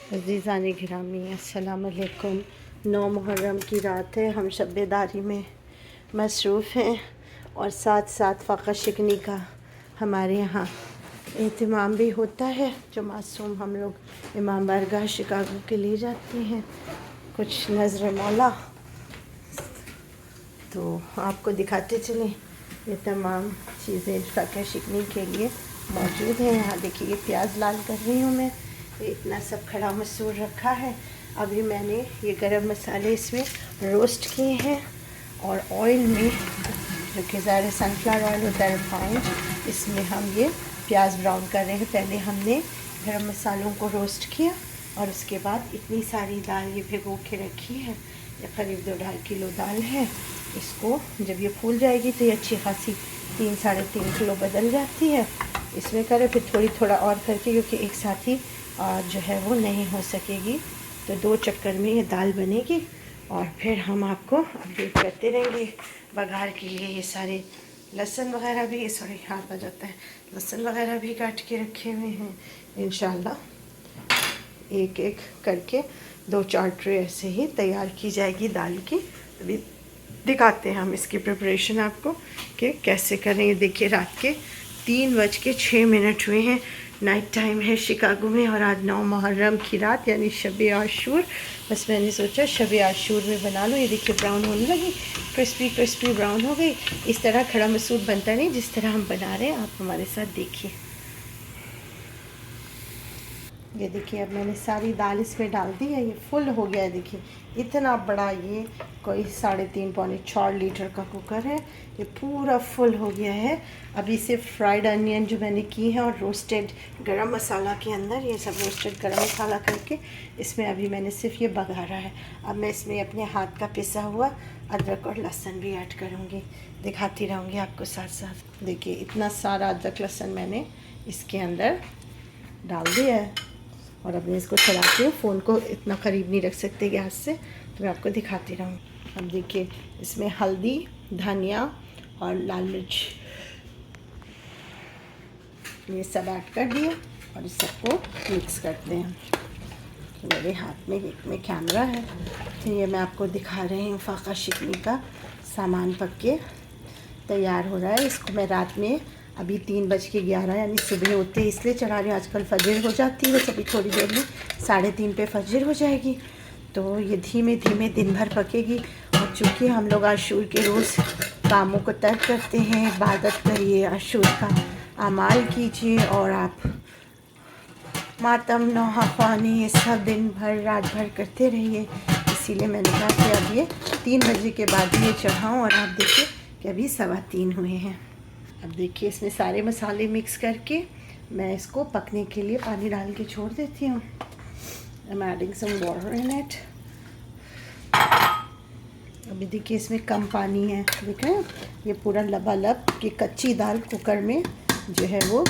अज़ीज़ानी गिरामी अस्सलाम वालेकुम। 9 मुहर्रम की रात है। हम शब-ए-दारी में मसरूफ़ हैं और साथ साथ फ़ाक़ा शिकनी का हमारे यहाँ एहतमाम भी होता है। जो मासूम हम लोग इमाम बारगाह शिकागो के लिए जाते हैं कुछ नज़र मौला, तो आपको दिखाते चलें। ये तमाम चीज़ें फ़ाक़ा शिकनी के लिए मौजूद हैं। यहाँ देखिए, ये प्याज लाल कर रही हूँ मैं। ये इतना सब खड़ा मसूर रखा है। अभी मैंने ये गरम मसाले इसमें रोस्ट किए हैं और ऑयल में, जो कि ज़ाहिर सनफ्लावर ऑयल होता है रिफाइंड, इसमें हम ये प्याज ब्राउन कर रहे हैं। पहले हमने गरम मसालों को रोस्ट किया और उसके बाद इतनी सारी दाल ये भिगो के रखी है। ये करीब 2-2.5 किलो दाल है। इसको जब ये फूल जाएगी तो ये अच्छी खासी 3-3.5 किलो बदल जाती है। इसमें करें फिर थोड़ा और करके, क्योंकि एक साथ ही जो है वो नहीं हो सकेगी, तो 2 चक्कर में ये दाल बनेगी। और फिर हम आपको अपडेट करते रहेंगे। बघार के लिए ये सारे लहसुन वगैरह भी, सॉरी हाथ आ जाता है, लहसुन वगैरह भी काट के रखे हुए हैं। इंशाल्लाह एक एक करके 2-4 ट्रे ऐसे ही तैयार की जाएगी दाल की। अभी दिखाते हैं हम इसकी प्रिपरेशन आपको कि कैसे करें। ये देखिए, रात के 3:06 हुए हैं। नाइट टाइम है शिकागो में और आज 9 मुहर्रम की रात यानी शब-ए आशूर। बस मैंने सोचा शब-ए आशूर में बना लूँ। ये देखिए ब्राउन होने लगी, क्रिस्पी ब्राउन हो गई। इस तरह खड़ा मसूर बनता नहीं जिस तरह हम बना रहे हैं, आप हमारे साथ देखिए। ये देखिए, अब मैंने सारी दाल इसमें डाल दी है। ये फुल हो गया है। देखिए इतना बड़ा, ये कोई 3.5-4 लीटर का कुकर है। ये पूरा फुल हो गया है। अभी से फ्राइड अनियन जो मैंने की है और रोस्टेड गरम मसाला के अंदर, ये सब रोस्टेड गरम मसाला करके इसमें अभी मैंने सिर्फ ये बघारा है। अब मैं इसमें अपने हाथ का पिसा हुआ अदरक और लहसुन भी ऐड करूँगी, दिखाती रहूँगी आपको साथ साथ। देखिए इतना सारा अदरक लहसुन मैंने इसके अंदर डाल दिया है। और अब मैं इसको चलाती हूँ। फ़ोन को इतना क़रीब नहीं रख सकते गैस से, तो मैं आपको दिखाती रहूँ। अब देखिए, इसमें हल्दी, धनिया और लाल मिर्च ये सब ऐड कर दिए और इस सबको मिक्स करते हैं। तो मेरे हाथ में एक में कैमरा है, तो ये मैं आपको दिखा रही हूँ। फ़ाक़ा शिकनी का सामान पक के तैयार हो रहा है। इसको मैं रात में अभी 3:11 यानी सुबह होते ही इसलिए चढ़ा रही हूँ। आजकल फजर हो जाती है, बस अभी थोड़ी देर में 3:30 पे फजर हो जाएगी। तो ये धीमे धीमे दिन भर पकेगी। और चूँकि हम लोग आशूर के रोज़ कामों को तर्क करते हैं, इबादत करिए, आशूर का अमाल कीजिए और आप मातम नौहा ख़्वानी ये सब दिन भर रात भर करते रहिए। इसीलिए मैंने कहा कि अब ये 3 बजे के बाद ये चढ़ाऊँ। और आप देखिए कि अभी 3:15 हुए हैं। अब देखिए, इसमें सारे मसाले मिक्स करके मैं इसको पकने के लिए पानी डाल के छोड़ देती हूँ। I am adding some water in it. अभी देखिए इसमें कम पानी है, देख रहे हैं, ये पूरा लबालब की कच्ची दाल कुकर में जो है वो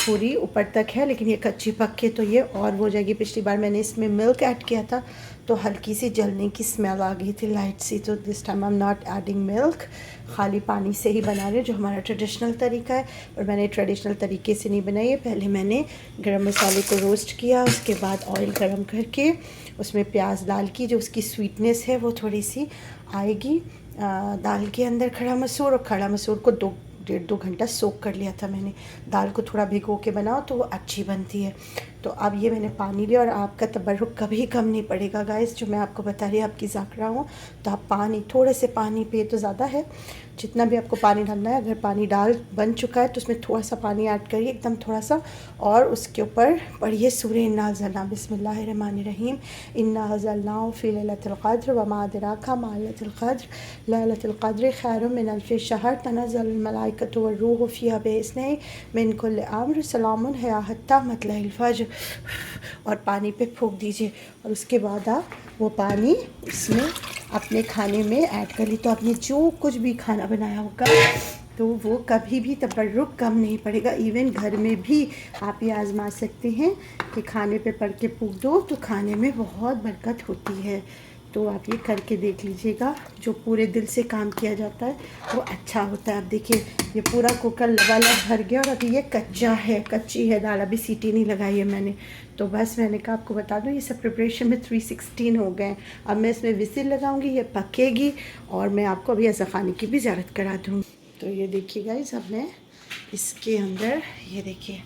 पूरी ऊपर तक है, लेकिन ये कच्ची पक के तो ये और हो जाएगी। पिछली बार मैंने इसमें मिल्क ऐड किया था तो हल्की सी जलने की स्मेल आ गई थी, लाइट सी। तो this time I am not adding milk, खाली पानी से ही बना रही हूँ, जो हमारा ट्रेडिशनल तरीका है। और मैंने ट्रेडिशनल तरीके से नहीं बनाई है। पहले मैंने गरम मसाले को रोस्ट किया, उसके बाद ऑयल गरम करके उसमें प्याज डाल की, जो उसकी स्वीटनेस है वो थोड़ी सी आएगी दाल के अंदर। खड़ा मसूर को 1.5-2 घंटा सोक कर लिया था मैंने। दाल को थोड़ा भिगो के बनाओ तो वो अच्छी बनती है। तो अब ये मैंने पानी लिया, और आपका तबर्रुक कभी कम नहीं पड़ेगा गाइस, जो मैं आपको बता रही हूँ, आपकी ज़ाकरा हूँ। तो आप पानी, थोड़े से पानी पे, तो ज़्यादा है, जितना भी आपको पानी डालना है। अगर पानी डाल बन चुका है तो उसमें थोड़ा सा पानी ऐड करिए, एकदम थोड़ा सा। और उसके ऊपर पढ़िए सूरह इन्ना अंज़लना, बिस्मिल्लाहिर्रहमानिर्रहीम, इन्ना अंज़लनाहु फ़ी लैलतिल क़द्र वमा अदराका मा लैलतुल क़द्र, लैलतुल क़द्र खैरुम मिन अल्फ़ि शहर, तनज़्ज़लुल मलाइकतु वर्रूहु फ़ीहा बिइज़्निहि मिन कुल्लि अम्र, सलामुन हिय हत्ता मतलइल फ़ज्र। और पानी पे फूंक दीजिए। और उसके बाद आप वो पानी इसमें अपने खाने में ऐड कर ली। तो आपने जो कुछ भी खाना बनाया होगा तो वो कभी भी तबर्रुक कम नहीं पड़ेगा। इवन घर में भी आप ये आज़मा सकते हैं कि खाने पे पड़ के फूंक दो तो खाने में बहुत बरकत होती है। तो आप ये करके देख लीजिएगा। जो पूरे दिल से काम किया जाता है वो अच्छा होता है। अब देखिए ये पूरा कुकर लबालब भर गया और अभी ये कच्ची है दाल, अभी सीटी नहीं लगाई है मैंने। तो बस मैंने कहा आपको बता दूं, ये सब प्रिपरेशन में 316 हो गए। अब मैं इसमें विसिल लगाऊंगी, ये पकेगी और मैं आपको अभी अज़ाखानी की भी ज़ियारत करा दूँगी। तो ये देखिए गाइस, अब मैं इसके अंदर ये देखिए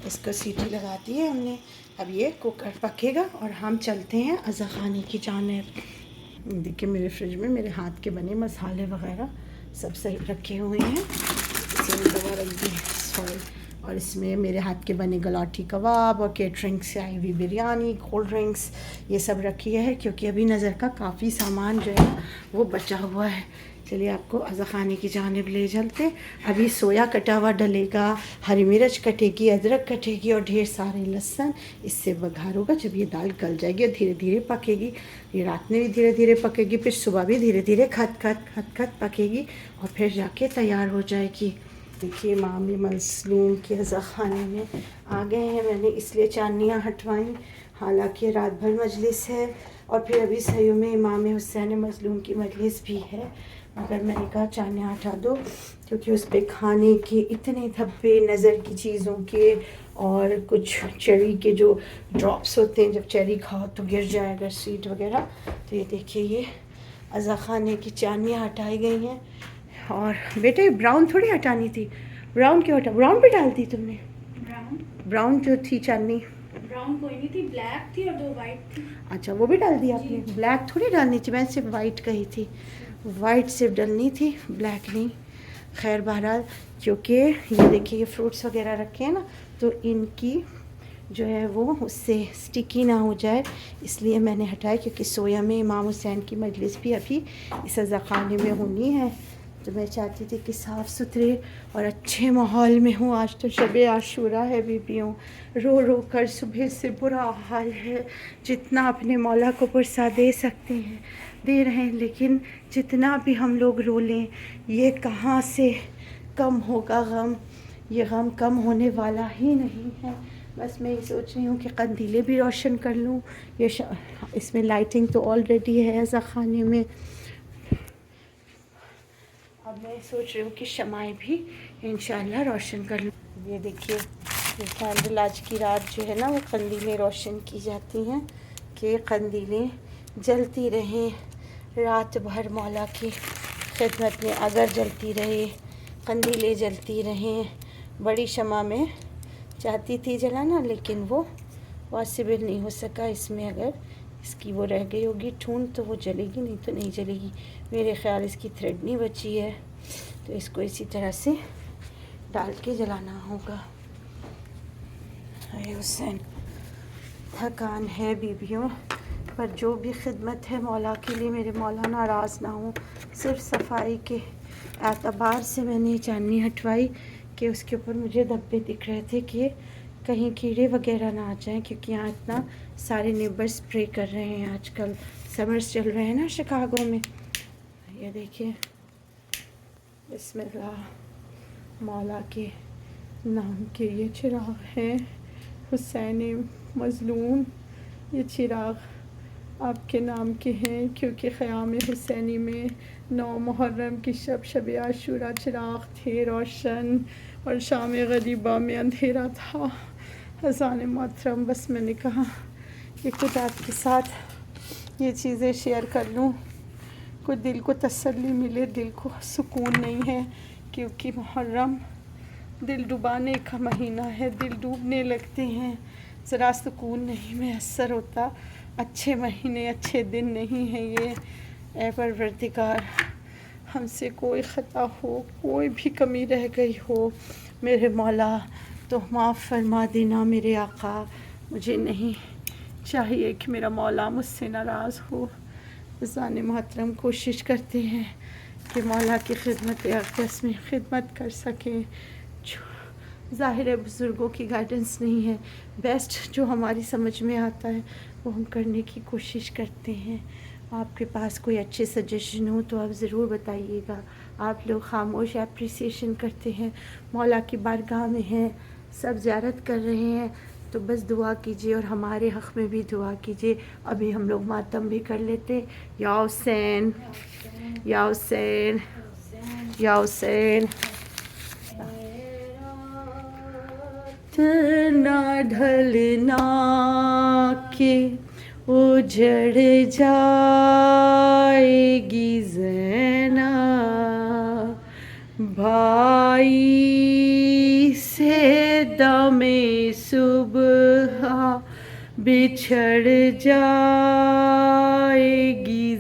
इसको सीटी लगा दी है हमने। अब ये कुकर पकेगा और हम चलते हैं अज़ाखानी की जानिब। देखिए मेरे फ्रिज में मेरे हाथ के बने मसाले वगैरह सब सही रखे हुए हैं। इसमें दवा रख दी सॉरी, और इसमें मेरे हाथ के बने गलाठी कबाब और केटरिंग से आई हुई बिरयानी, कोल्ड ड्रिंक्स, ये सब रखी है क्योंकि अभी नज़र का काफ़ी सामान जो है वो बचा हुआ है। चलिए आपको अज़ाखानी की जानिब ले चलते। अभी सोया कटा हुआ डलेगा, हरी मिर्च कटेगी, अदरक कटेगी और ढेर सारे लहसुन, इससे बघार होगा। जब ये दाल गल जाएगी और धीरे धीरे पकेगी, ये रात में भी धीरे धीरे पकेगी, फिर सुबह भी धीरे धीरे खत पकेगी और फिर जाके तैयार हो जाएगी। देखिए इमाम मज़लूम के अज़ाखानी में आ गए हैं। मैंने इसलिए चांदनियाँ हटवाई, हालांकि रात भर मजलिस है और फिर अभी सही में इमाम हुसैन मज़लूम की मजलिस भी है, मगर मैंने कहा चांदनियाँ हटा दो क्योंकि उस पर खाने के इतने धब्बे, नज़र की चीज़ों के और कुछ चेरी के जो ड्रॉप्स होते हैं, जब चेरी खाओ तो गिर जाएगा स्वीट वगैरह। तो ये देखिए ये अज़ाखानी की चांदनियाँ हटाई गई हैं। और बेटे ब्राउन थोड़ी हटानी थी, ब्राउन क्यों हटा, ब्राउन भी डाल दी तुमने? ब्राउन जो थी चांदनी, ब्राउन कोई नहीं थी, ब्लैक थी और 2 वाइट थी। अच्छा वो भी डाल दी आपने? ब्लैक थोड़ी डालनी थी, मैं सिर्फ वाइट कही थी, वाइट सिर्फ डालनी थी, ब्लैक नहीं। खैर बहरहाल, क्योंकि ये देखिए ये फ्रूट्स वगैरह रखे हैं ना, तो इनकी जो है वो उससे स्टिकी ना हो जाए, इसलिए मैंने हटाया। क्योंकि सोया में इमाम हुसैन की मजलिस भी अभी इस अज़ाखानी में होनी है, तो मैं चाहती थी कि साफ़ सुथरे और अच्छे माहौल में हूँ। आज तो शब आशूरा है बीबियों, रो रो कर सुबह से बुरा हाल है। जितना अपने मौला को पुरसा दे सकते हैं दे रहे हैं, लेकिन जितना भी हम लोग रो लें ये कहाँ से कम होगा गम, ये गम कम होने वाला ही नहीं है। बस मैं ये सोच रही हूँ कि कंदीलें भी रोशन कर लूँ। ये इसमें लाइटिंग तो ऑलरेडी है अज़ाखानी में, अब मैं सोच रही हूँ कि शमाएं भी इंशाल्लाह रोशन कर लूँ। ये देखिए ये कैंडल आज की रात जो है ना वो कंदीलें रोशन की जाती हैं कि कंदीलें जलती रहें रात भर मौला की खिदमत में। अगर जलती रहे, कंदीलें जलती रहें। बड़ी शमा में चाहती थी जलाना, लेकिन वो पॉसिबल नहीं हो सका। इसमें अगर इसकी वो रह गई होगी ठूंठ तो वो जलेगी, नहीं तो नहीं जलेगी। मेरे ख़्याल इसकी थ्रेड नहीं बची है, तो इसको इसी तरह से डाल के जलाना होगा। हाय हुसैन, थकान है बीबियों, पर जो भी खिदमत है मौला के लिए, मेरे मौला नाराज़ ना हो। सिर्फ सफाई के एतबार से मैंने चांदनी हटवाई कि उसके ऊपर मुझे धब्बे दिख रहे थे कि कहीं कीड़े वगैरह ना आ जाएं, क्योंकि यहाँ इतना सारे नेबर स्प्रे कर रहे हैं। आजकल समर्स चल रहे हैं ना शिकागो में। ये देखिए बिस्मिल्लाह, मौला के नाम के ये चिराग हैं, हुसैन मज़लूम। ये चिराग आपके नाम के हैं क्योंकि ख़याम हुसैनी में 9 मुहर्रम की शब आशूरा चिराग थे रोशन और शाम गरीबा में अंधेरा था। हज़ान मोहतरम, बस मैंने कहा कि खुद आपके साथ ये चीज़ें शेयर कर लूँ, कुछ दिल को तसल्ली मिले। दिल को सुकून नहीं है क्योंकि मुहर्रम दिल डुबाने का महीना है, दिल डूबने लगते हैं, ज़रा सुकून नहीं मैसर होता। अच्छे महीने, अच्छे दिन नहीं है ये। ऐ परवरदिगार, हमसे कोई ख़ता हो, कोई भी कमी रह गई हो मेरे मौला तो माफ़ फरमा देना मेरे आका। मुझे नहीं चाहिए कि मेरा मौला मुझसे नाराज़ हो। ज़ाने मोहतरम कोशिश करते हैं कि मौला की खिदमत अक़दस में खिदमत कर सकें। ज़ाहिर है बुज़ुर्गों की गाइडेंस नहीं है, बेस्ट जो हमारी समझ में आता है वो हम करने की कोशिश करते हैं। आपके पास कोई अच्छे सजेशन हो तो आप ज़रूर बताइएगा। आप लोग खामोश अप्रिसिएशन करते हैं, मौला की बारगाह में हैं, सब ज़ियारत कर रहे हैं, तो बस दुआ कीजिए और हमारे हक़ में भी दुआ कीजिए। अभी हम लोग मातम भी कर लेते। या हुसैन, या हुसैन, या हुसैन। ना ढलना के उजड़ जाएगी ज़ैनब, भाई से दमे सुबह बिछड़ जाएगी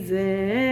ज़ैनब।